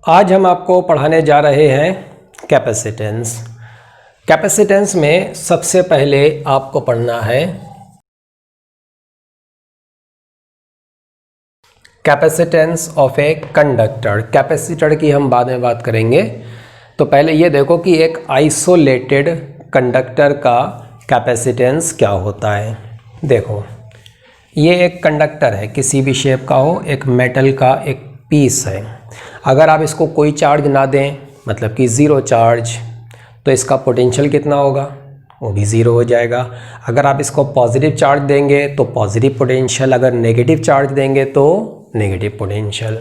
आज हम आपको पढ़ाने जा रहे हैं कैपेसिटेंस। कैपेसिटेंस में सबसे पहले आपको पढ़ना है capacitance of a conductor. Capacitor की हम बाद में बात करेंगे। तो पहले ये देखो कि एक आइसोलेटेड कंडक्टर का कैपेसिटेंस क्या होता है। देखो, ये एक कंडक्टर है, किसी भी शेप का हो, एक मेटल का एक पीस है। अगर आप इसको कोई चार्ज ना दें, मतलब कि ज़ीरो चार्ज, तो इसका पोटेंशियल कितना होगा, वो भी ज़ीरो हो जाएगा। अगर आप इसको पॉजिटिव चार्ज देंगे तो पॉजिटिव पोटेंशियल, अगर नेगेटिव चार्ज देंगे तो नेगेटिव पोटेंशियल।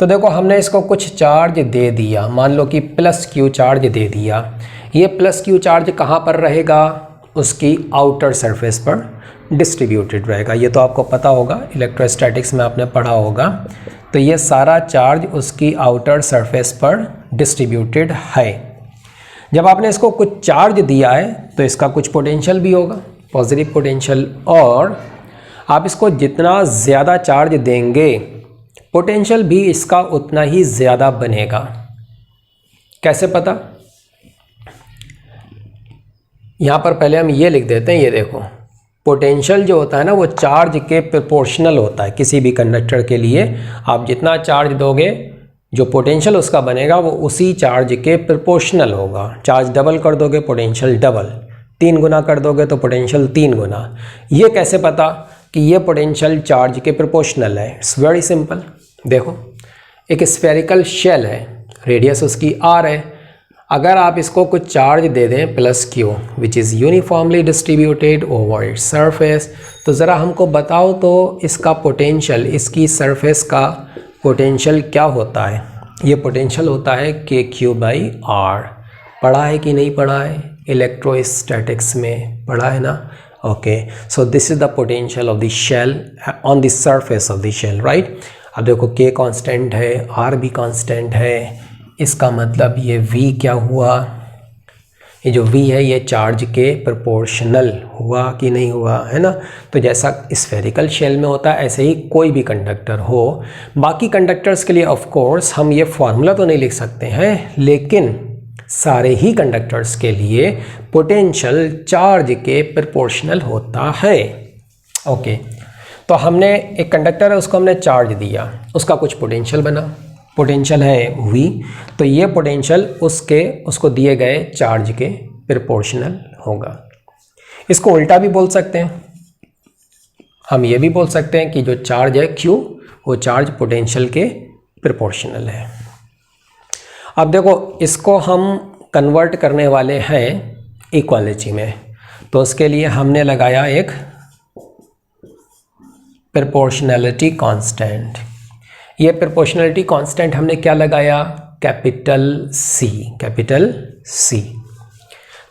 तो देखो, हमने इसको कुछ चार्ज दे दिया, मान लो कि प्लस क्यू चार्ज दे दिया। ये प्लस क्यू चार्ज कहाँ पर रहेगा, उसकी आउटर सरफेस पर डिस्ट्रीब्यूटेड रहेगा। ये तो आपको पता होगा, इलेक्ट्रोस्टैटिक्स में आपने पढ़ा होगा। तो ये सारा चार्ज उसकी आउटर सरफेस पर डिस्ट्रीब्यूटेड है। जब आपने इसको कुछ चार्ज दिया है तो इसका कुछ पोटेंशियल भी होगा, पॉजिटिव पोटेंशियल, और आप इसको जितना ज़्यादा चार्ज देंगे पोटेंशियल भी इसका उतना ही ज़्यादा बनेगा। कैसे पता? यहाँ पर पहले हम ये लिख देते हैं। ये देखो, पोटेंशियल जो होता है ना, वो चार्ज के प्रोपोर्शनल होता है। किसी भी कंडक्टर के लिए आप जितना चार्ज दोगे, जो पोटेंशियल उसका बनेगा वो उसी चार्ज के प्रोपोर्शनल होगा। चार्ज डबल कर दोगे, पोटेंशियल डबल। 3 गुना कर दोगे तो पोटेंशियल 3 गुना। ये कैसे पता कि ये पोटेंशियल चार्ज के प्रोपोर्शनल है? It's very simple. देखो, एक स्फेरिकल शेल है, रेडियस उसकी r है। अगर आप इसको कुछ चार्ज दे दें plus Q, which is uniformly distributed over its surface, तो ज़रा हमको बताओ तो इसका पोटेंशियल, इसकी सरफेस का पोटेंशियल क्या होता है? ये पोटेंशियल होता है KQ/R। पढ़ा है कि नहीं पढ़ा है? इलेक्ट्रोस्टैटिक्स में पढ़ा है ना? Okay, so this is the potential of the shell on the surface of the shell, right. अब देखो, K कांस्टेंट है, R भी कांस्टेंट है। इसका मतलब ये V क्या हुआ? ये जो V है ये चार्ज के प्रोपोर्शनल हुआ कि नहीं हुआ, है ना। तो जैसा स्फेरिकल शेल में होता है, ऐसे ही कोई भी कंडक्टर हो। बाकी कंडक्टर्स के लिए ऑफ कोर्स हम ये फार्मूला तो नहीं लिख सकते हैं, लेकिन सारे ही कंडक्टर्स के लिए पोटेंशियल चार्ज के प्रोपोर्शनल होता है। ओके, तो हमने एक कंडक्टर है, उसको हमने चार्ज दिया, उसका कुछ पोटेंशियल बना, पोटेंशियल है V। तो ये पोटेंशियल उसको दिए गए चार्ज के प्रोपोर्शनल होगा। इसको उल्टा भी बोल सकते हैं, हम ये भी बोल सकते हैं कि जो चार्ज है Q, वो चार्ज पोटेंशियल के प्रोपोर्शनल है। अब देखो, इसको हम कन्वर्ट करने वाले हैं इक्वालिटी में, तो उसके लिए हमने लगाया एक प्रोपोर्शनैलिटी कांस्टेंट। ये प्रोपोर्शनैलिटी कांस्टेंट हमने क्या लगाया? Capital C, capital C।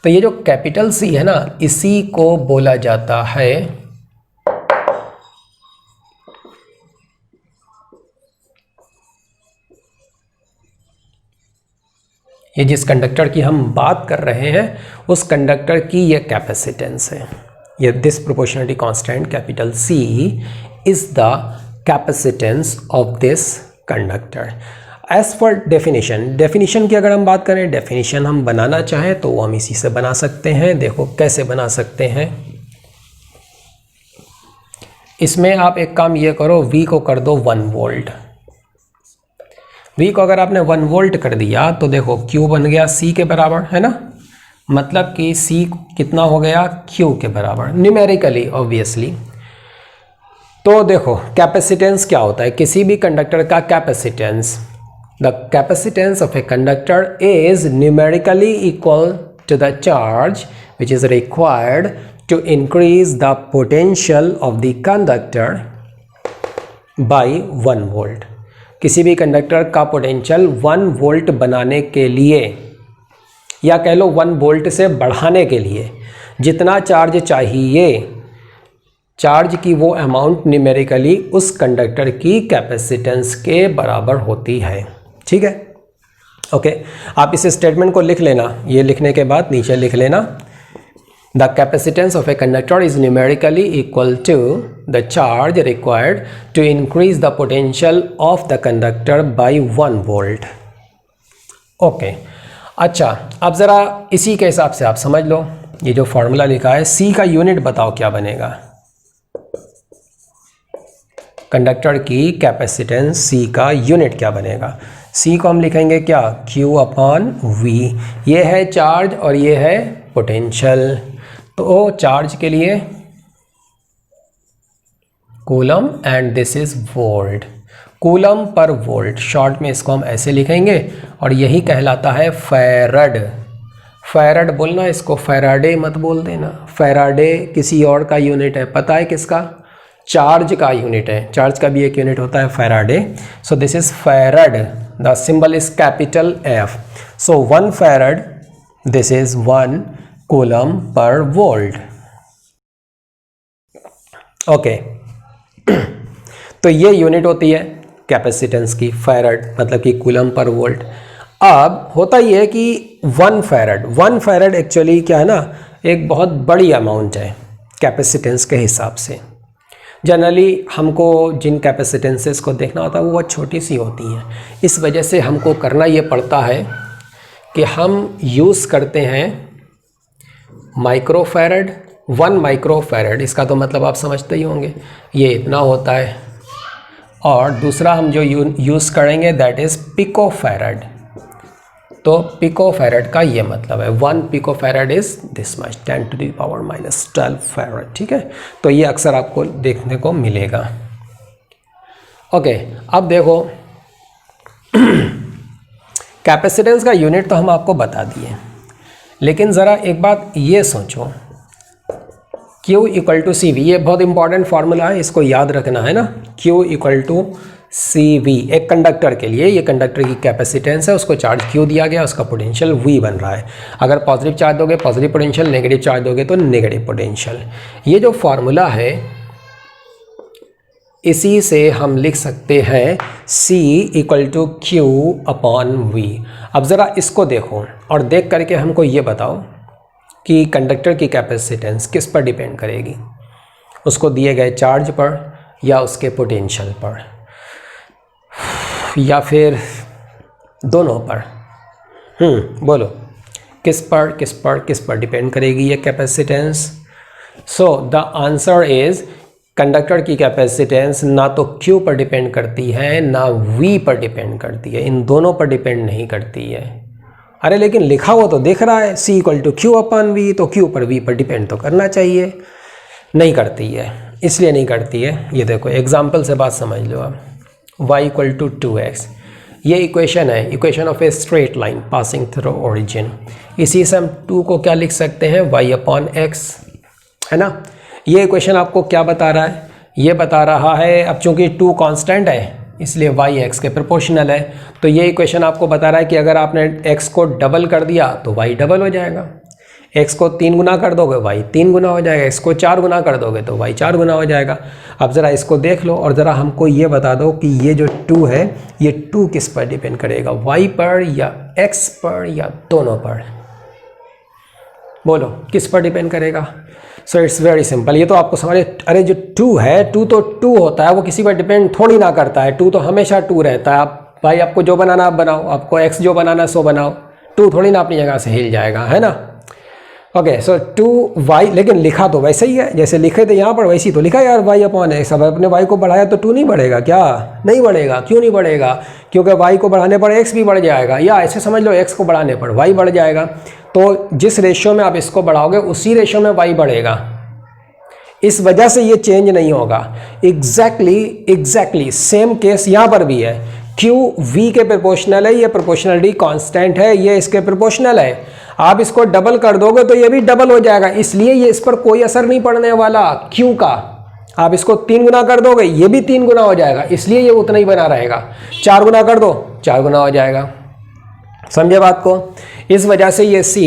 तो ये जो कैपिटल C है ना, इसी को बोला जाता है ये जिस कंडक्टर की हम बात कर रहे हैं उस कंडक्टर की ये कैपेसिटेंस है। ये this proportionality constant capital C is the capacitance of this conductor. As for definition की अगर हम बात करें, डेफिनेशन हम बनाना चाहें तो वो हम इसी से बना सकते हैं। देखो कैसे बना सकते हैं। इसमें आप एक काम ये करो, V को कर दो 1 वोल्ट। V को अगर आपने 1 वोल्ट कर दिया तो देखो Q बन गया C के बराबर, है ना। मतलब कि C कितना हो गया? Q के बराबर, न्यूमेरिकली ऑब्वियसली। तो देखो, कैपेसिटेंस क्या होता है किसी भी कंडक्टर का? Capacitance, the capacitance of a conductor is numerically equal to the charge which is required to increase the potential of the conductor by 1 volt. किसी भी कंडक्टर का पोटेंशियल 1 वोल्ट बनाने के लिए, या कह लो 1 वोल्ट से बढ़ाने के लिए, जितना चार्ज चाहिए, चार्ज की वो अमाउंट न्यूमेरिकली उस कंडक्टर की कैपेसिटेंस के बराबर होती है। ठीक है, ओके। आप इस स्टेटमेंट को लिख लेना। ये लिखने के बाद नीचे लिख लेना, the capacitance of a conductor is numerically equal to the charge required to increase the potential of the conductor by 1 volt. Okay अच्छा, अब ज़रा इसी के हिसाब से आप समझ लो, ये जो फॉर्मूला लिखा है C का यूनिट बताओ क्या बनेगा। कंडक्टर की कैपेसिटेंस C का यूनिट क्या बनेगा। C को हम लिखेंगे क्या, Q/V। ये है चार्ज और ये है पोटेंशियल। तो चार्ज के लिए coulomb and this is volt, coulomb per volt, short में इसको हम ऐसे लिखेंगे और यही कहलाता है फैरड। फैरड बोलना इसको, फैराडे मत बोल देना। फैराडे किसी और का यूनिट है, पता है किसका, चार्ज का यूनिट है। चार्ज का भी एक यूनिट होता है Faraday. So this is farad, the symbol is capital F। So 1 farad, this is 1 coulomb per volt. Okay तो ये यूनिट होती है कैपेसिटेंस की, फैरड मतलब कि कूलम पर वोल्ट। अब होता ये है कि 1 फैरड एक्चुअली क्या है ना, एक बहुत बड़ी अमाउंट है कैपेसिटेंस के हिसाब से। जनरली हमको जिन कैपेसिटेंसेस को देखना होता है वो बहुत छोटी सी होती हैं, इस वजह से हमको करना ये पड़ता है कि हम यूज़ करते हैं माइक्रोफैरड। 1 माइक्रोफैरड, इसका तो मतलब आप समझते ही होंगे, ये इतना होता है। और दूसरा हम जो यूज़ करेंगे दैट इज़ पिकोफैरड। तो पिकोफैरड का ये मतलब है 1 पिकोफैरड इज़ दिस मच, 10⁻⁻12 फैरड। ठीक है, तो ये अक्सर आपको देखने को मिलेगा। ओके अब देखो कैपेसिटेंस का यूनिट तो हम आपको बता दिए, लेकिन ज़रा एक बात ये सोचो, Q=CV, ये बहुत इंपॉर्टेंट फार्मूला है, इसको याद रखना है ना। Q=CV एक कंडक्टर के लिए, ये कंडक्टर की कैपेसिटेंस है, उसको चार्ज Q दिया गया, उसका पोटेंशियल V बन रहा है। अगर पॉजिटिव चार्ज दोगे पॉजिटिव पोटेंशियल, नेगेटिव चार्ज दोगे तो नेगेटिव पोटेंशियल। ये जो फार्मूला है इसी से हम लिख सकते हैं C=Q/V। अब ज़रा इसको देखो और देख करके हमको ये बताओ कि कंडक्टर की कैपेसिटेंस किस पर डिपेंड करेगी, उसको दिए गए चार्ज पर या उसके पोटेंशियल पर या फिर दोनों पर। बोलो किस पर डिपेंड करेगी ये capacitance. So the answer is conductor की कैपेसिटेंस ना तो Q पर डिपेंड करती है ना V पर डिपेंड करती है, इन दोनों पर डिपेंड नहीं करती है। अरे लेकिन लिखा हुआ तो दिख रहा है C=Q/V, तो Q पर V पर डिपेंड तो करना चाहिए, नहीं करती है। इसलिए नहीं करती है, ये देखो एग्जाम्पल से बात समझ लो आप। y=2x, ये इक्वेशन है, equation of a straight line passing through origin. इसी से हम 2 को क्या लिख सकते हैं, y/x, है ना। ये इक्वेशन आपको क्या बता रहा है, ये बता रहा है, अब चूंकि 2 कांस्टेंट है इसलिए y x के प्रोपोर्शनल है, तो ये इक्वेशन आपको बता रहा है कि अगर आपने x को डबल कर दिया तो y डबल हो जाएगा, x को 3 गुना कर दोगे y 3 गुना हो जाएगा, x को 4 गुना कर दोगे तो y 4 गुना हो जाएगा। अब ज़रा इसको देख लो और ज़रा हमको ये बता दो कि ये जो 2 है ये 2 किस पर डिपेंड करेगा, y पर या x पर या दोनों पर। बोलो किस पर डिपेंड करेगा। सो इट्स वेरी सिंपल, ये तो आपको समझ। अरे जो 2 है, 2 तो 2 होता है, वो किसी पर डिपेंड थोड़ी ना करता है। 2 तो हमेशा 2 रहता है। आप भाई आपको जो बनाना आप बनाओ, आपको x जो बनाना सो बनाओ, 2 थोड़ी ना अपनी जगह से हिल जाएगा, है ना। ओके सो 2y, लेकिन लिखा तो वैसे ही है जैसे लिखे थे यहाँ पर, वैसे ही तो लिखा यार y/x। अब अपने y को बढ़ाया तो 2 नहीं बढ़ेगा क्या, नहीं बढ़ेगा। क्यों नहीं बढ़ेगा, क्योंकि y को बढ़ाने पर x भी बढ़ जाएगा, या ऐसे समझ लो x को बढ़ाने पर y बढ़ जाएगा। तो जिस रेशियो में आप इसको बढ़ाओगे उसी रेशियो में y बढ़ेगा, इस वजह से ये चेंज नहीं होगा। एग्जैक्टली सेम केस यहाँ पर भी है। Q V के प्रोपोर्शनल है, ये प्रोपोर्शनलिटी कांस्टेंट है, ये इसके प्रोपोर्शनल है। आप इसको डबल कर दोगे तो ये भी डबल हो जाएगा, इसलिए ये इस पर कोई असर नहीं पड़ने वाला Q का। आप इसको 3 गुना कर दोगे ये भी 3 गुना हो जाएगा, इसलिए ये उतना ही बना रहेगा। 4 गुना कर दो 4 गुना हो जाएगा। समझे बात को। इस वजह से ये C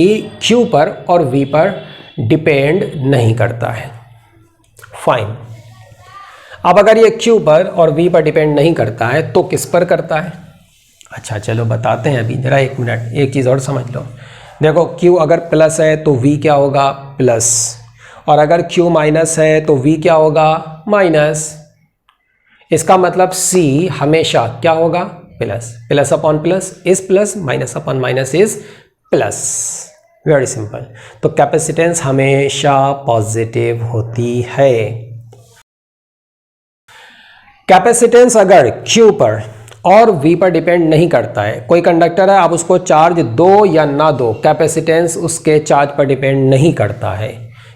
Q पर और V पर डिपेंड नहीं करता है। फाइन। अब अगर ये Q पर और V पर डिपेंड नहीं करता है तो किस पर करता है। अच्छा चलो बताते हैं, अभी जरा 1 मिनट, एक चीज़ और समझ लो। देखो Q अगर प्लस है तो V क्या होगा, प्लस, और अगर Q माइनस है तो V क्या होगा, माइनस। इसका मतलब C हमेशा क्या होगा, plus, plus upon plus is plus, minus upon minus is plus, very simple. तो कैपेसिटेंस हमेशा पॉजिटिव होती है। कैपेसिटेंस अगर Q पर और V पर डिपेंड नहीं करता है, कोई कंडक्टर है आप उसको चार्ज दो या ना दो, कैपेसिटेंस उसके चार्ज पर डिपेंड नहीं करता है।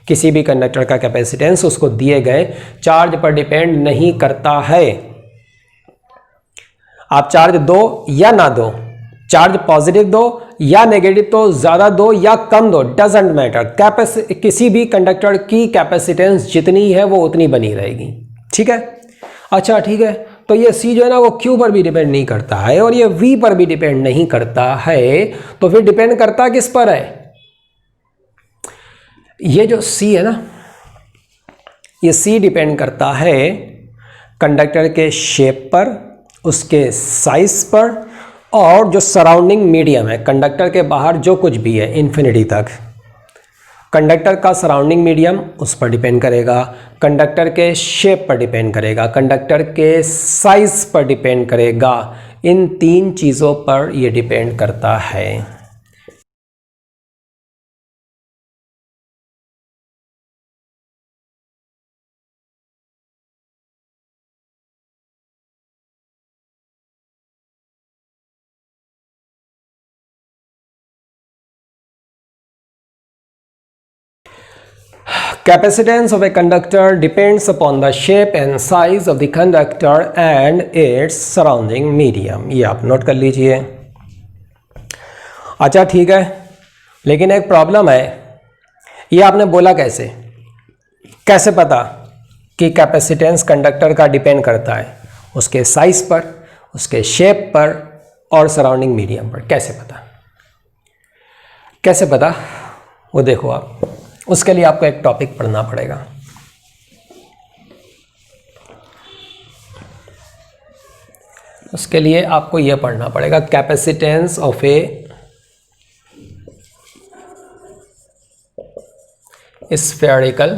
किसी भी कंडक्टर का कैपेसिटेंस उसको दिए गए चार्ज पर डिपेंड नहीं करता है। आप चार्ज दो या ना दो, चार्ज पॉजिटिव दो या नेगेटिव दो, ज्यादा दो या कम दो, डजेंट मैटर, किसी भी कंडक्टर की कैपेसिटेंस जितनी है वो उतनी बनी रहेगी। ठीक है, अच्छा ठीक है। तो ये C जो है ना वो Q पर भी डिपेंड नहीं करता है और ये V पर भी डिपेंड नहीं करता है, तो फिर डिपेंड करता किस पर है? ये जो C है ना, ये C डिपेंड करता है कंडक्टर के शेप पर, उसके साइज पर, और जो सराउंडिंग मीडियम है, कंडक्टर के बाहर जो कुछ भी है इन्फिनिटी तक, कंडक्टर का सराउंडिंग मीडियम उस पर डिपेंड करेगा, कंडक्टर के शेप पर डिपेंड करेगा, कंडक्टर के साइज पर डिपेंड करेगा। इन तीन चीज़ों पर यह डिपेंड करता है। Capacitance of a conductor depends upon the shape and size of the conductor and its surrounding medium। ये आप नोट कर लीजिए। अच्छा ठीक है, लेकिन एक प्रॉब्लम है, ये आपने बोला कैसे? कैसे पता कि कैपेसिटेंस कंडक्टर का डिपेंड करता है? उसके साइज पर, उसके शेप पर और सराउंडिंग मीडियम पर। कैसे पता? कैसे पता वो देखो आप, उसके लिए आपको एक टॉपिक पढ़ना पड़ेगा। उसके लिए आपको यह पढ़ना पड़ेगा, capacitance of A spherical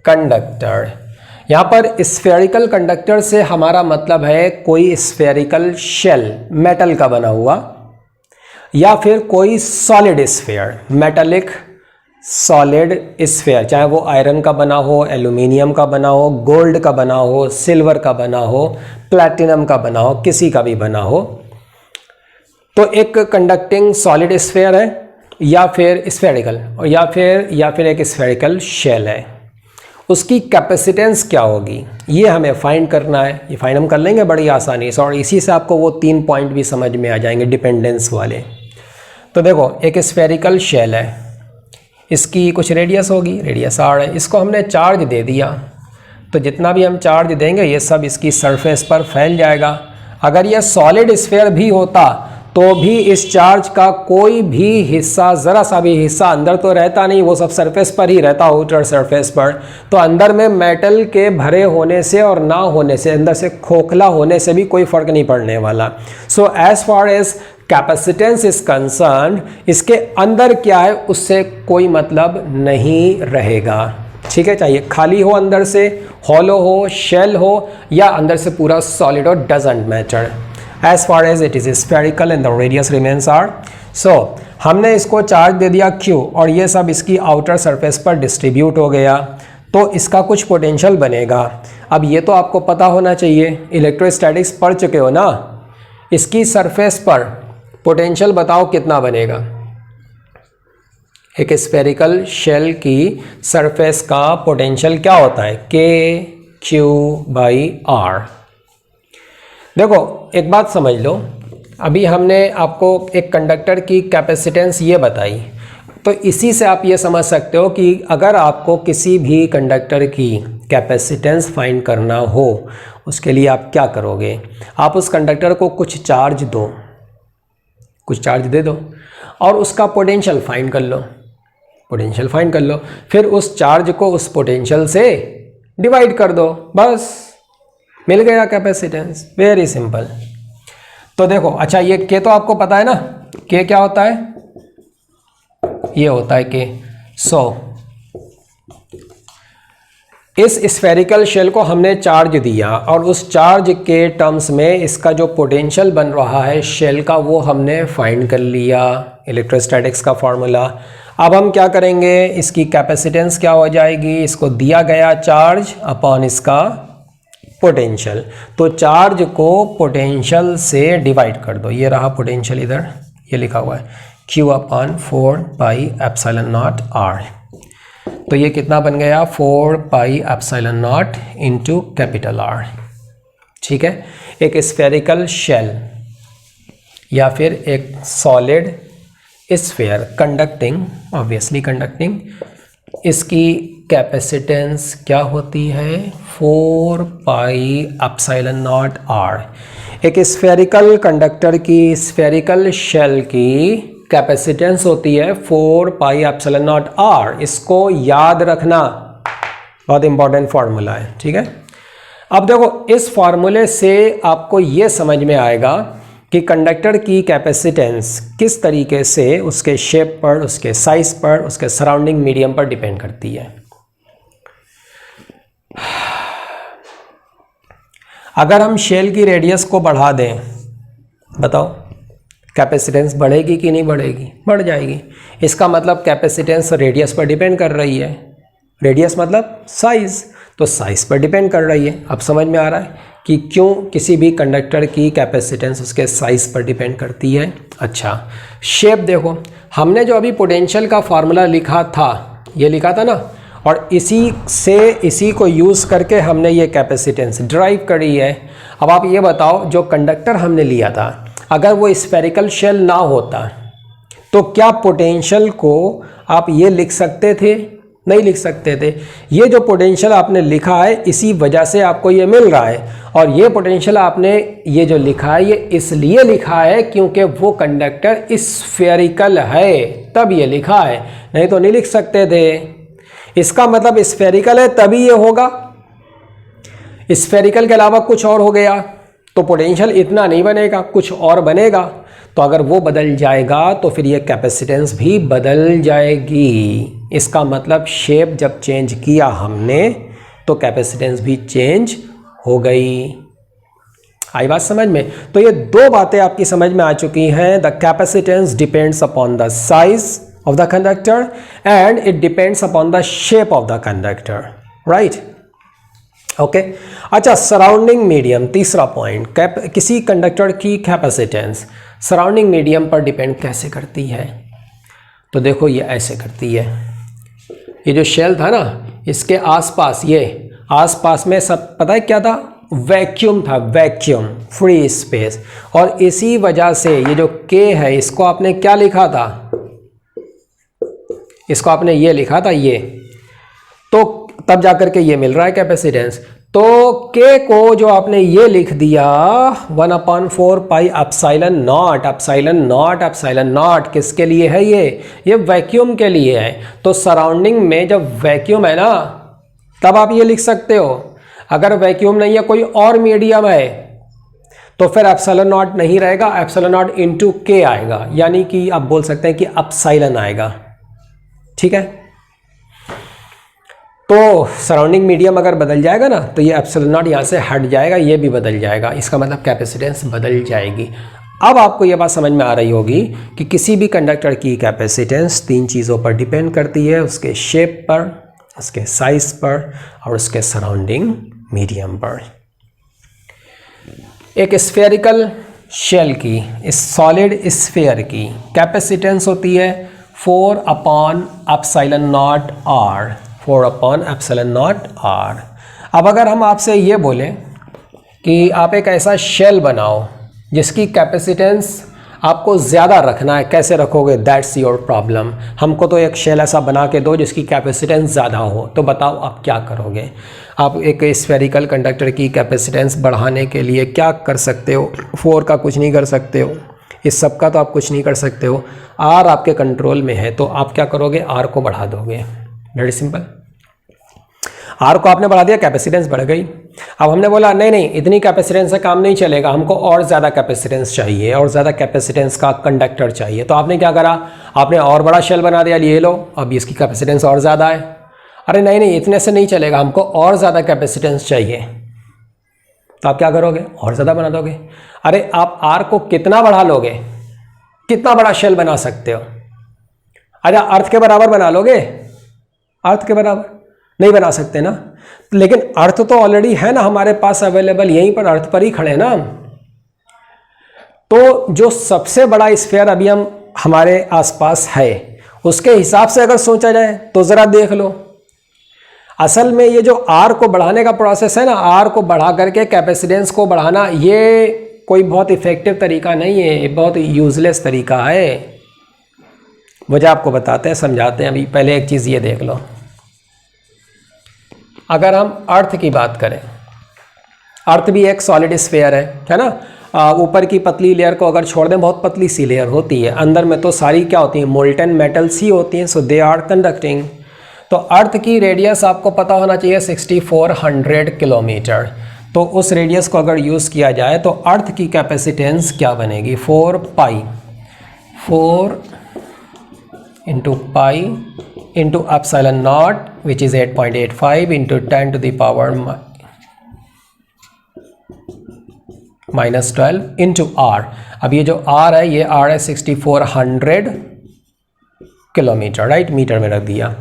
conductor. यहां पर स्फेरिकल कंडक्टर से हमारा मतलब है कोई स्फेरिकल शेल, मेटल का बना हुआ, या फिर कोई solid sphere, metallic solid sphere, चाहे वो आयरन का बना हो, एल्यूमिनियम का बना हो, गोल्ड का बना हो, सिल्वर का बना हो, प्लैटिनम का बना हो, किसी का भी बना हो। तो एक कंडक्टिंग सॉलिड स्फेयर है, या फिर स्फेरिकल, और या फिर एक स्फेरिकल शेल है। उसकी कैपेसिटेंस क्या होगी ये हमें फाइंड करना है। ये फाइंड हम कर लेंगे बड़ी आसानी से, और इसी से आपको वो 3 पॉइंट भी समझ में आ जाएंगे डिपेंडेंस वाले। तो देखो, एक स्फेरिकल शेल है, इसकी कुछ रेडियस होगी, रेडियस r है। इसको हमने चार्ज दे दिया, तो जितना भी हम चार्ज देंगे ये सब इसकी सरफेस पर फैल जाएगा। अगर यह सॉलिड स्फेयर भी होता तो भी इस चार्ज का कोई भी हिस्सा, ज़रा सा भी हिस्सा अंदर तो रहता नहीं, वो सब सरफेस पर ही रहता, आउटर सरफेस पर। तो अंदर में मेटल के भरे होने से और ना होने से, अंदर से खोखला होने से भी कोई फ़र्क नहीं पड़ने वाला। So as far as capacitance is concern, इसके अंदर क्या है उससे कोई मतलब नहीं रहेगा। ठीक है, चाहिए खाली हो, अंदर से हॉलो हो, शेल हो, या अंदर से पूरा सॉलिड हो, doesn't matter as far as it is spherical and the radius remains r। so हमने इसको चार्ज दे दिया Q और ये सब इसकी आउटर सरफेस पर डिस्ट्रीब्यूट हो गया, तो इसका कुछ पोटेंशियल बनेगा। अब ये तो आपको पता होना चाहिए, इलेक्ट्रोस्टैटिक्स पढ़ चुके हो ना। इसकी सरफेस पर पोटेंशियल बताओ कितना बनेगा? एक स्फेरिकल शेल की सरफेस का पोटेंशियल क्या होता है? KQ/R। देखो एक बात समझ लो, अभी हमने आपको एक कंडक्टर की कैपेसिटेंस ये बताई, तो इसी से आप ये समझ सकते हो कि अगर आपको किसी भी कंडक्टर की कैपेसिटेंस फाइंड करना हो, उसके लिए आप क्या करोगे? आप उस कंडक्टर को कुछ चार्ज दो, कुछ चार्ज दे दो, और उसका पोटेंशियल फाइंड कर लो, पोटेंशियल फाइंड कर लो, फिर उस चार्ज को उस पोटेंशियल से डिवाइड कर दो, बस मिल गया कैपेसिटेंस। Very simple. तो देखो, अच्छा ये के तो आपको पता है ना, के क्या होता है? ये होता है के 100 इस स्फेरिकल शेल को हमने चार्ज दिया और उस चार्ज के टर्म्स में इसका जो पोटेंशियल बन रहा है शेल का वो हमने फाइंड कर लिया, इलेक्ट्रोस्टैटिक्स का फॉर्मूला। अब हम क्या करेंगे, इसकी कैपेसिटेंस क्या हो जाएगी, इसको दिया गया चार्ज अपॉन इसका पोटेंशियल। तो चार्ज को पोटेंशियल से डिवाइड कर दो, ये रहा पोटेंशियल, इधर ये लिखा हुआ है Q upon 4 pi epsilon not R। तो ये कितना बन गया, 4 pi epsilon not into capital R। ठीक है, एक स्फेरिकल शेल या फिर एक solid sphere conducting, obviously conducting, इसकी कैपेसिटेंस क्या होती है, 4 पाई एप्सिलॉन नॉट R। एक स्फेरिकल कंडक्टर की, स्फेरिकल शेल की कैपेसिटेंस होती है 4 पाई एप्सिलॉन नॉट R। इसको याद रखना, बहुत इंपॉर्टेंट फार्मूला है। ठीक है, अब देखो इस फार्मूले से आपको ये समझ में आएगा कि कंडक्टर की कैपेसिटेंस किस तरीके से उसके शेप पर, उसके साइज पर, उसके सराउंडिंग मीडियम पर डिपेंड करती है। अगर हम शेल की रेडियस को बढ़ा दें, बताओ कैपेसिटेंस बढ़ेगी कि नहीं बढ़ेगी, बढ़ जाएगी। इसका मतलब कैपेसिटेंस रेडियस पर डिपेंड कर रही है, रेडियस मतलब साइज, तो साइज पर डिपेंड कर रही है। अब समझ में आ रहा है कि क्यों किसी भी कंडक्टर की कैपेसिटेंस उसके साइज पर डिपेंड करती है। अच्छा, शेप देखो, हमने जो अभी पोटेंशियल का फार्मूला लिखा था, ये लिखा था ना, और इसी को यूज़ करके हमने ये कैपेसिटेंस ड्राइव करी है। अब आप ये बताओ, जो कंडक्टर हमने लिया था, अगर वो स्फेरिकल शेल ना होता तो क्या पोटेंशियल को आप ये लिख सकते थे, नहीं लिख सकते थे। ये जो पोटेंशियल आपने लिखा है इसी वजह से आपको ये मिल रहा है, और ये पोटेंशियल आपने ये जो लिखा है ये इसलिए लिखा है क्योंकि वो कंडक्टर स्फेरिकल है, तब ये लिखा है, नहीं तो नहीं लिख सकते थे। इसका मतलब स्फेरिकल है तभी ये होगा, स्फेरिकल के अलावा कुछ और हो गया तो पोटेंशियल इतना नहीं बनेगा, कुछ और बनेगा। तो अगर वो बदल जाएगा तो फिर ये कैपेसिटेंस भी बदल जाएगी। इसका मतलब शेप जब चेंज किया हमने तो कैपेसिटेंस भी चेंज हो गई। आई बात समझ में? तो ये दो बातें आपकी समझ में आ चुकी हैं। The capacitance depends upon the size of the conductor and it depends upon the shape of the conductor, right? Okay, अच्छा, सराउंडिंग मीडियम, तीसरा पॉइंट, किसी कंडक्टर की कैपेसिटेंस सराउंडिंग मीडियम पर डिपेंड कैसे करती है। तो देखो ये ऐसे करती है, ये जो शेल था ना, इसके आसपास, ये आसपास में सब पता है क्या था, वैक्यूम था, वैक्यूम, फ्री स्पेस। और इसी वजह से ये जो K है इसको आपने क्या लिखा था, इसको आपने ये लिखा था ये, तो तब जाकर के ये मिल रहा है कैपेसिटेंस। तो K को जो आपने ये लिख दिया 1/4 pi epsilon not, epsilon not, epsilon not किसके लिए है, ये वैक्यूम के लिए है। तो सराउंडिंग में जब वैक्यूम है ना तब आप ये लिख सकते हो। अगर वैक्यूम नहीं है, कोई और मीडियम है, तो फिर एप्सिलॉन नॉट नहीं रहेगा, एप्सिलॉन नॉट इंटू K आएगा, यानी कि आप बोल सकते हैं कि एप्सिलॉन आएगा। ठीक है, तो सराउंडिंग मीडियम अगर बदल जाएगा ना तो ये एप्सिलॉन नॉट यहाँ से हट जाएगा, ये भी बदल जाएगा, इसका मतलब कैपेसिटेंस बदल जाएगी। अब आपको ये बात समझ में आ रही होगी कि किसी भी कंडक्टर की कैपेसिटेंस तीन चीज़ों पर डिपेंड करती है, उसके शेप पर, उसके साइज पर और उसके सराउंडिंग मीडियम पर। एक स्फेरिकल शेल की, इस सॉलिड स्फीयर की कैपेसिटेंस होती है 4/एप्सिलॉन नॉट R, 4/एप्सिलॉन नॉट R। अब अगर हम आपसे ये बोलें कि आप एक ऐसा शेल बनाओ जिसकी कैपेसिटेंस आपको ज़्यादा रखना है, कैसे रखोगे, दैट्स योर प्रॉब्लम। हमको तो एक शेल ऐसा बना के दो जिसकी कैपेसिटेंस ज़्यादा हो, तो बताओ आप क्या करोगे। आप एक स्फेरिकल कंडक्टर की कैपेसिटेंस बढ़ाने के लिए क्या कर सकते हो, 4 का कुछ नहीं कर सकते हो, इस सब का तो आप कुछ नहीं कर सकते हो। R आपके कंट्रोल में है, तो आप क्या करोगे, R को बढ़ा दोगे, वेरी सिंपल। R को आपने बढ़ा दिया, कैपेसिटेंस बढ़ गई। अब हमने बोला नहीं नहीं, इतनी कैपेसिटेंस से काम नहीं चलेगा, हमको और ज़्यादा कैपेसिटेंस चाहिए, और ज़्यादा कैपेसिटेंस का कंडक्टर चाहिए। तो आपने क्या करा, आपने और बड़ा शेल बना दिया, ये लो, अब इसकी कैपेसिटेंस और ज़्यादा है। अरे नहीं नहीं, इतने से नहीं चलेगा, हमको और ज़्यादा कैपेसिटेंस चाहिए। तो आप क्या करोगे, और ज़्यादा बना दोगे। अरे आप आर को कितना बढ़ा लोगे, कितना बड़ा शेल बना सकते हो? अच्छा अर्थ के बराबर बना लोगे? अर्थ के बराबर नहीं बना सकते ना, लेकिन अर्थ तो ऑलरेडी है ना हमारे पास अवेलेबल, यहीं पर अर्थ पर ही खड़े हैं ना हम। तो जो सबसे बड़ा स्फीयर अभी हम हमारे आसपास है उसके हिसाब से अगर सोचा जाए तो ज़रा देख लो, असल में ये जो आर को बढ़ाने का प्रोसेस है ना, आर को बढ़ा करके कैपेसिटेंस को बढ़ाना, ये कोई बहुत इफ़ेक्टिव तरीका नहीं है, ये बहुत यूज़लेस तरीका है। मुझे आपको बताते हैं, समझाते हैं। अभी पहले एक चीज़ ये देख लो, अगर हम अर्थ की बात करें, अर्थ भी एक सॉलिड स्फीयर है ना। ऊपर की पतली लेयर को अगर छोड़ दें, बहुत पतली सी लेयर होती है, अंदर में तो सारी क्या होती हैं, मोल्टन मेटल्स ही होती हैं, सो दे आर कंडक्टिंग। तो अर्थ की रेडियस आपको पता होना चाहिए 6400 किलोमीटर। तो उस रेडियस को अगर यूज़ किया जाए तो अर्थ की कैपेसिटेंस क्या बनेगी, 4 pi, 4 into pi into epsilon naught which is 8.85 into 10 to the power -12 into R. अब ये जो आर है, ये आर है 6400 किलोमीटर, राइट, मीटर में रख दिया।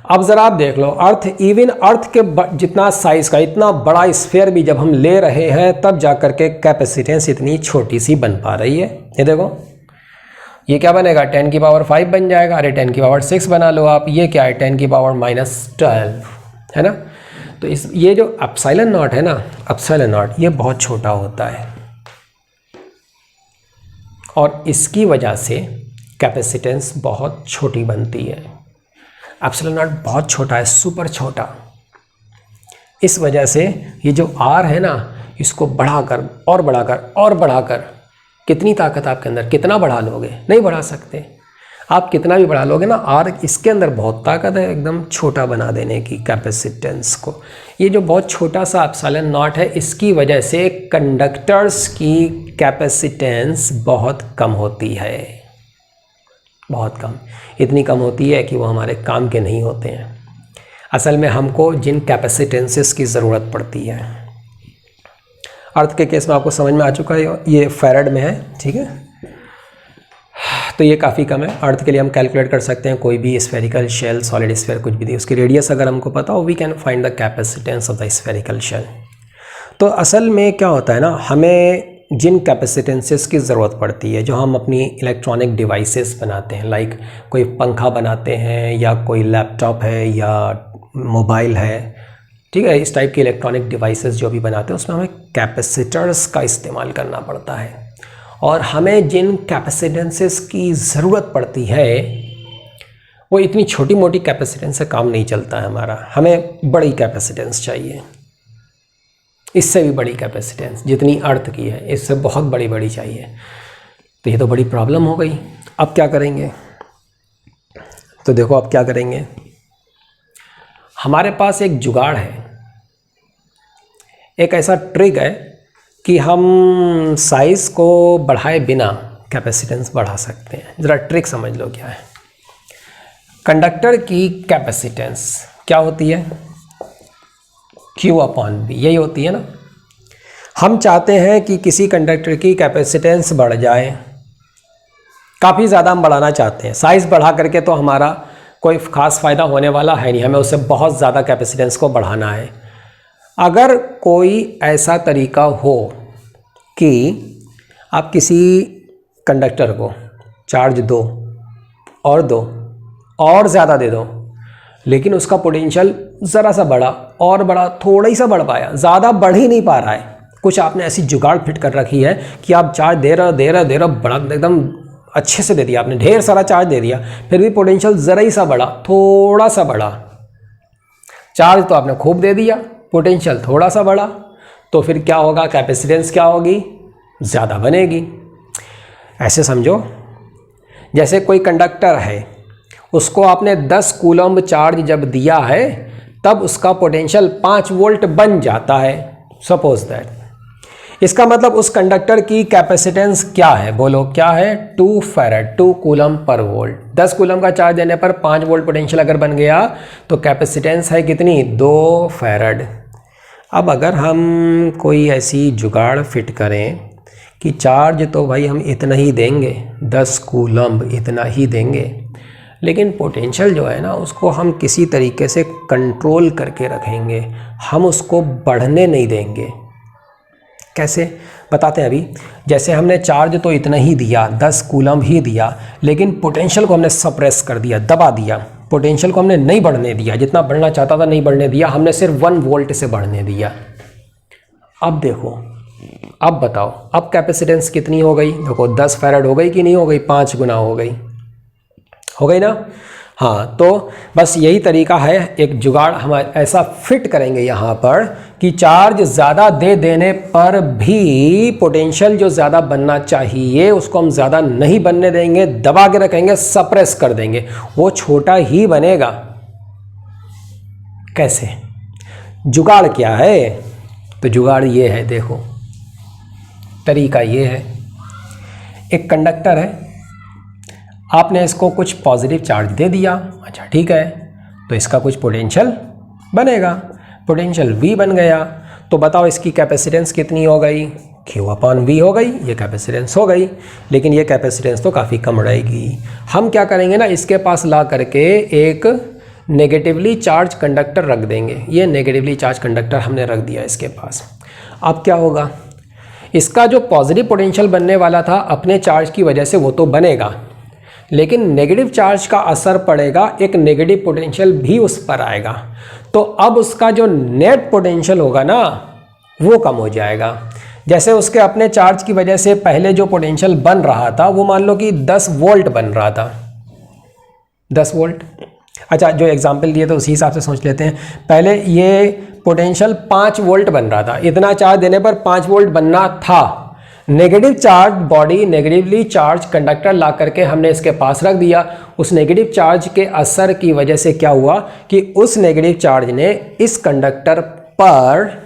अब ज़रा आप देख लो, अर्थ, इवन अर्थ के जितना साइज़ का इतना बड़ा स्फीयर भी जब हम ले रहे हैं तब जाकर के कैपेसिटेंस इतनी छोटी सी बन पा रही है। ये देखो, ये क्या बनेगा, 10 की पावर 5 बन जाएगा। अरे 10 की पावर 6 बना लो आप, ये क्या है, 10 की पावर -12 है ना। तो ये जो एप्सिलॉन नॉट है ना, एप्सिलॉन नॉट, ये बहुत छोटा होता है और इसकी वजह से कैपेसिटेंस बहुत छोटी बनती है। एप्सिलॉन नॉट बहुत छोटा है, सुपर छोटा। इस वजह से ये जो आर है ना, इसको बढ़ाकर और बढ़ाकर और बढ़ाकर, कितनी ताकत आपके अंदर, कितना बढ़ा लोगे, नहीं बढ़ा सकते आप। कितना भी बढ़ा लोगे ना, आर इसके अंदर बहुत ताकत है एकदम छोटा बना देने की कैपेसिटेंस को। ये जो बहुत छोटा सा एप्सिलॉन नॉट है, इसकी वजह से कंडक्टर्स की कैपेसिटेंस बहुत कम होती है, बहुत कम, इतनी कम होती है कि वो हमारे काम के नहीं होते हैं। असल में हमको जिन कैपेसिटेंसेस की ज़रूरत पड़ती है, अर्थ के केस में आपको समझ में आ चुका है, ये फैराड में है, ठीक है। तो ये काफ़ी कम है। अर्थ के लिए हम कैलकुलेट कर सकते हैं, कोई भी स्फेरिकल शेल, सॉलिड स्फीयर, कुछ भी दी, उसकी रेडियस अगर हमको पता हो, we can find the capacitance of the spherical shell. तो असल में क्या होता है ना, हमें जिन कैपेसिटेंसेस की ज़रूरत पड़ती है, जो हम अपनी इलेक्ट्रॉनिक डिवाइसेस बनाते हैं, लाइक कोई पंखा बनाते हैं या कोई लैपटॉप है या मोबाइल है, ठीक है, इस टाइप के इलेक्ट्रॉनिक डिवाइसेस जो भी बनाते हैं, उसमें हमें कैपेसिटर्स का इस्तेमाल करना पड़ता है। और हमें जिन कैपेसिटेंसेस की ज़रूरत पड़ती है, वो इतनी छोटी मोटी कैपेसिटेंस से काम नहीं चलता है हमारा, हमें बड़ी कैपेसिटेंस चाहिए, इससे भी बड़ी कैपेसिटेंस, जितनी अर्थ की है इससे बहुत बड़ी बड़ी चाहिए। तो ये तो बड़ी प्रॉब्लम हो गई। अब क्या करेंगे, तो देखो अब क्या करेंगे, हमारे पास एक जुगाड़ है, एक ऐसा ट्रिक है कि हम साइज़ को बढ़ाए बिना कैपेसिटेंस बढ़ा सकते हैं। ज़रा ट्रिक समझ लो क्या है। कंडक्टर की कैपेसिटेंस क्या होती है, Q/V, यही होती है ना। हम चाहते हैं कि किसी कंडक्टर की कैपेसिटेंस बढ़ जाए, काफ़ी ज़्यादा हम बढ़ाना चाहते हैं। साइज़ बढ़ा करके तो हमारा कोई ख़ास फ़ायदा होने वाला है नहीं, हमें उससे बहुत ज़्यादा कैपेसिटेंस को बढ़ाना है। अगर कोई ऐसा तरीका हो कि आप किसी कंडक्टर को चार्ज दो और ज़्यादा दे दो, लेकिन उसका पोटेंशियल ज़रा सा बढ़ा और बढ़ा, थोड़ा ही सा बढ़ पाया, ज़्यादा बढ़ ही नहीं पा रहा है। कुछ आपने ऐसी जुगाड़ फिट कर रखी है कि आप चार्ज दे रहे बड़ा एकदम अच्छे से दे दिया आपने, ढेर सारा चार्ज दे दिया, फिर भी पोटेंशियल ज़रा ही सा बढ़ा, थोड़ा सा बढ़ा। चार्ज तो आपने खूब दे दिया, पोटेंशियल थोड़ा सा बढ़ा, तो फिर क्या होगा, कैपेसिटेंस क्या होगी, ज़्यादा बनेगी। ऐसे समझो, जैसे कोई कंडक्टर है, उसको आपने 10 कूलम्ब चार्ज जब दिया है तब उसका पोटेंशियल 5 वोल्ट बन जाता है, सपोज दैट। इसका मतलब उस कंडक्टर की कैपेसिटेंस क्या है, बोलो क्या है, 2 farad, 2 coulomb per volt. 10 coulomb का चार्ज देने पर 5 वोल्ट पोटेंशियल अगर बन गया तो कैपेसिटेंस है कितनी, 2 फैराड। अब अगर हम कोई ऐसी जुगाड़ फिट करें कि चार्ज तो भाई हम इतना ही देंगे, 10 कूलम इतना ही देंगे, लेकिन पोटेंशियल जो है ना उसको हम किसी तरीके से कंट्रोल करके रखेंगे, हम उसको बढ़ने नहीं देंगे। कैसे बताते हैं अभी। जैसे हमने चार्ज तो इतना ही दिया, 10 कूलम ही दिया, लेकिन पोटेंशियल को हमने सप्रेस कर दिया, दबा दिया, पोटेंशियल को हमने नहीं बढ़ने दिया, जितना बढ़ना चाहता था नहीं बढ़ने दिया, हमने सिर्फ 1 वोल्ट से बढ़ने दिया। अब देखो, अब बताओ, अब कैपेसिटेंस कितनी हो गई, देखो 10 फैराड हो गई कि नहीं हो गई, 5 गुना हो गई ना। हाँ, तो बस यही तरीका है, एक जुगाड़ हम ऐसा फिट करेंगे यहाँ पर कि चार्ज ज़्यादा दे देने पर भी पोटेंशियल जो ज़्यादा बनना चाहिए उसको हम ज़्यादा नहीं बनने देंगे, दबा के रखेंगे, सप्रेस कर देंगे, वो छोटा ही बनेगा। कैसे, जुगाड़ क्या है, तो जुगाड़ ये है, देखो तरीका ये है, एक कंडक्टर है, आपने इसको कुछ पॉजिटिव चार्ज दे दिया, अच्छा ठीक है, तो इसका कुछ पोटेंशियल बनेगा, पोटेंशियल V बन गया, तो बताओ इसकी कैपेसिटेंस कितनी हो गई, Q/V हो गई, ये कैपेसिटेंस हो गई, लेकिन ये कैपेसिटेंस तो काफ़ी कम रहेगी। हम क्या करेंगे ना, इसके पास ला करके एक नेगेटिवली चार्ज कंडक्टर रख देंगे, ये नेगेटिवली चार्ज कंडक्टर हमने रख दिया इसके पास। अब क्या होगा, इसका जो पॉजिटिव पोटेंशियल बनने वाला था अपने चार्ज की वजह से वो तो बनेगा, लेकिन नेगेटिव चार्ज का असर पड़ेगा, एक नेगेटिव पोटेंशियल भी उस पर आएगा, तो अब उसका जो नेट पोटेंशियल होगा ना वो कम हो जाएगा। जैसे उसके अपने चार्ज की वजह से पहले जो पोटेंशियल बन रहा था वो मान लो कि 10 वोल्ट बन रहा था, 10 वोल्ट। अच्छा, जो एग्जांपल दिए तो उसी हिसाब से सोच लेते हैं। पहले ये पोटेंशियल 5 वोल्ट बन रहा था, इतना चार्ज देने पर 5 वोल्ट बनना था। Negative charge body, negatively charge conductor ला करके हमने इसके पास रख दिया, उस नेगेटिव चार्ज के असर की वजह से क्या हुआ कि उस नेगेटिव चार्ज ने इस कंडक्टर पर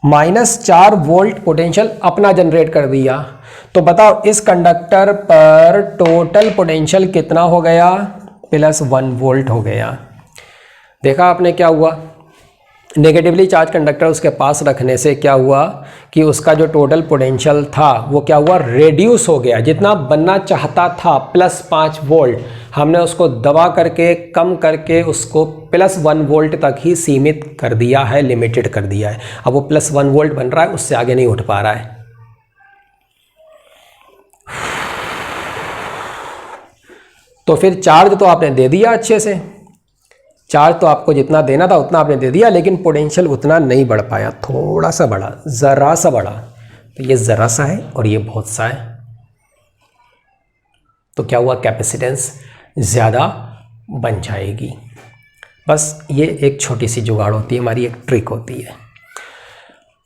-4 वोल्ट पोटेंशियल अपना जनरेट कर दिया। तो बताओ इस कंडक्टर पर टोटल पोटेंशियल कितना हो गया, +1 वोल्ट हो गया। देखा आपने क्या हुआ, नेगेटिवली चार्ज कंडक्टर उसके पास रखने से क्या हुआ कि उसका जो टोटल पोटेंशियल था वो क्या हुआ, रेड्यूस हो गया, जितना बनना चाहता था +5 वोल्ट, हमने उसको दबा करके कम करके उसको +1 वोल्ट तक ही सीमित कर दिया है, लिमिटेड कर दिया है। अब वो +1 वोल्ट बन रहा है, उससे आगे नहीं उठ पा रहा है। तो फिर चार्ज तो आपने दे दिया अच्छे से, चार्ज तो आपको जितना देना था उतना आपने दे दिया, लेकिन पोटेंशियल उतना नहीं बढ़ पाया, थोड़ा सा बढ़ा, ज़रा सा बढ़ा। तो ये ज़रा सा है और ये बहुत सा है, तो क्या हुआ, कैपेसिटेंस ज़्यादा बन जाएगी। बस ये एक छोटी सी जुगाड़ होती है हमारी, एक ट्रिक होती है।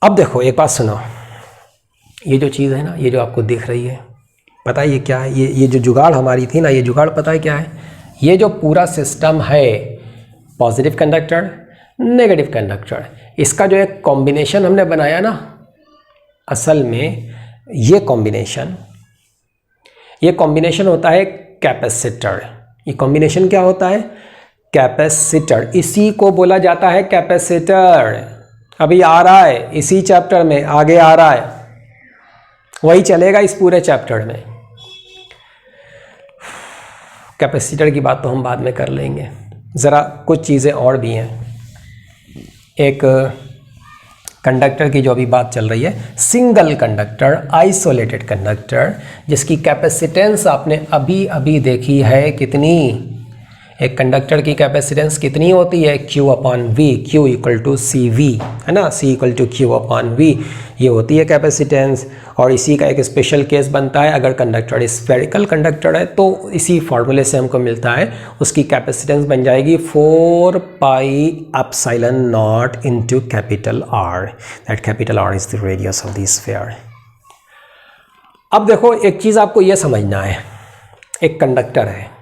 अब देखो एक बात सुनो, ये जो चीज़ है ना, ये जो आपको दिख रही है, पता है ये क्या है, ये जो जुगाड़ हमारी थी ना, ये जुगाड़ पता है क्या है, ये जो पूरा सिस्टम है, पॉजिटिव कंडक्टर, नेगेटिव कंडक्टर, इसका जो एक कॉम्बिनेशन हमने बनाया ना, असल में ये कॉम्बिनेशन होता है कैपेसिटर। ये कॉम्बिनेशन क्या होता है, कैपेसिटर, इसी को बोला जाता है कैपेसिटर। अभी आ रहा है इसी चैप्टर में, आगे आ रहा है, वही चलेगा इस पूरे चैप्टर में। कैपेसिटर की बात तो हम बाद में कर लेंगे, ज़रा कुछ चीज़ें और भी हैं। एक कंडक्टर की जो अभी बात चल रही है, सिंगल कंडक्टर, आइसोलेटेड कंडक्टर, जिसकी कैपेसिटेंस आपने अभी अभी देखी है कितनी, एक कंडक्टर की कैपेसिटेंस कितनी होती है, Q/V, Q = CV है ना, C = Q/V, ये होती है कैपेसिटेंस। और इसी का एक स्पेशल केस बनता है, अगर कंडक्टर स्फेरिकल कंडक्टर है तो इसी फॉर्मूले से हमको मिलता है, उसकी कैपेसिटेंस बन जाएगी 4πε0 × R, that R is the radius of the sphere. अब देखो एक चीज़ आपको ये समझना है, एक कंडक्टर है,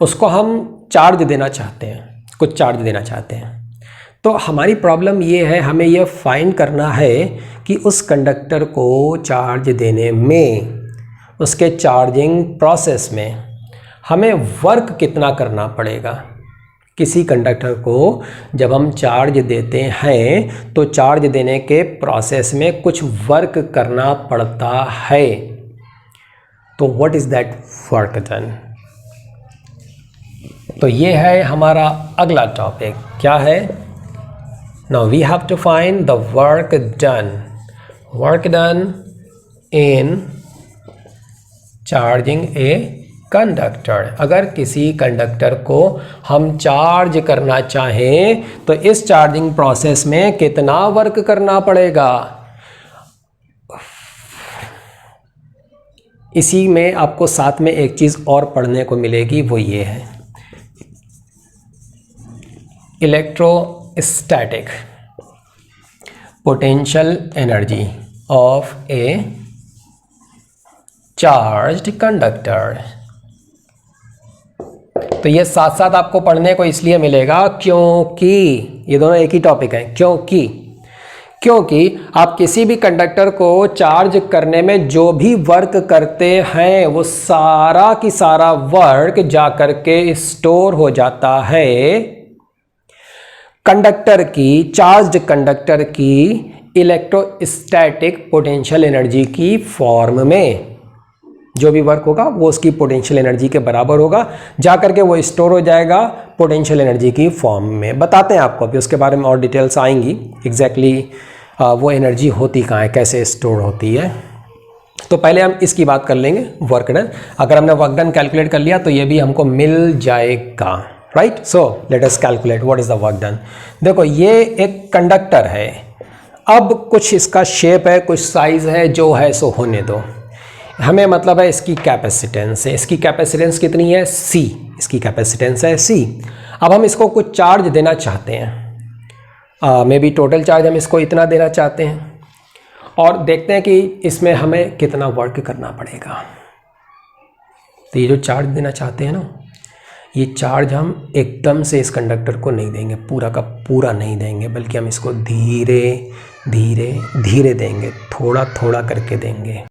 उसको हम चार्ज देना चाहते हैं, कुछ चार्ज देना चाहते हैं, तो हमारी प्रॉब्लम ये है, हमें यह फाइंड करना है कि उस कंडक्टर को चार्ज देने में, उसके चार्जिंग प्रोसेस में हमें वर्क कितना करना पड़ेगा। किसी कंडक्टर को जब हम चार्ज देते हैं तो चार्ज देने के प्रोसेस में कुछ वर्क करना पड़ता है। तो what is that work done? तो ये है हमारा अगला टॉपिक। क्या है? Now we have to find the work done. Work done in charging a conductor. अगर किसी कंडक्टर को हम चार्ज करना चाहें तो इस चार्जिंग प्रोसेस में कितना वर्क करना पड़ेगा। इसी में आपको साथ में एक चीज़ और पढ़ने को मिलेगी, वो ये है electrostatic potential energy of A charged conductor. तो ये साथ साथ आपको पढ़ने को इसलिए मिलेगा क्योंकि ये दोनों एक ही टॉपिक है। क्योंकि आप किसी भी कंडक्टर को चार्ज करने में जो भी वर्क करते हैं वो सारा की सारा वर्क जाकर के स्टोर हो जाता है कंडक्टर की, चार्ज्ड कंडक्टर की इलेक्ट्रोस्टैटिक पोटेंशियल एनर्जी की फॉर्म में। जो भी वर्क होगा वो उसकी पोटेंशियल एनर्जी के बराबर होगा, जाकर के वो स्टोर हो जाएगा पोटेंशियल एनर्जी की फॉर्म में। बताते हैं आपको, अभी उसके बारे में और डिटेल्स आएंगी एग्जैक्टली वो एनर्जी होती कहाँ है, कैसे स्टोर होती है। तो पहले हम इसकी बात कर लेंगे, वर्क डन। अगर हमने वर्क डन कैलकुलेट कर लिया तो ये भी हमको मिल जाएगा, right. So let us calculate what is the work done. देखो ये एक कंडक्टर है, अब कुछ इसका शेप है, कुछ साइज है, जो है सो होने दो। हमें मतलब है इसकी कैपेसिटेंस है, इसकी कैपेसिटेंस कितनी है? C। इसकी कैपेसिटेंस है C। अब हम इसको कुछ चार्ज देना चाहते हैं, मे बी टोटल चार्ज हम इसको इतना देना चाहते हैं, और देखते हैं कि इसमें हमें कितना वर्क करना पड़ेगा। तो ये जो चार्ज देना चाहते हैं ना, ये चार्ज हम एकदम से इस कंडक्टर को नहीं देंगे, पूरा का पूरा नहीं देंगे, बल्कि हम इसको धीरे धीरे धीरे देंगे, थोड़ा थोड़ा करके देंगे।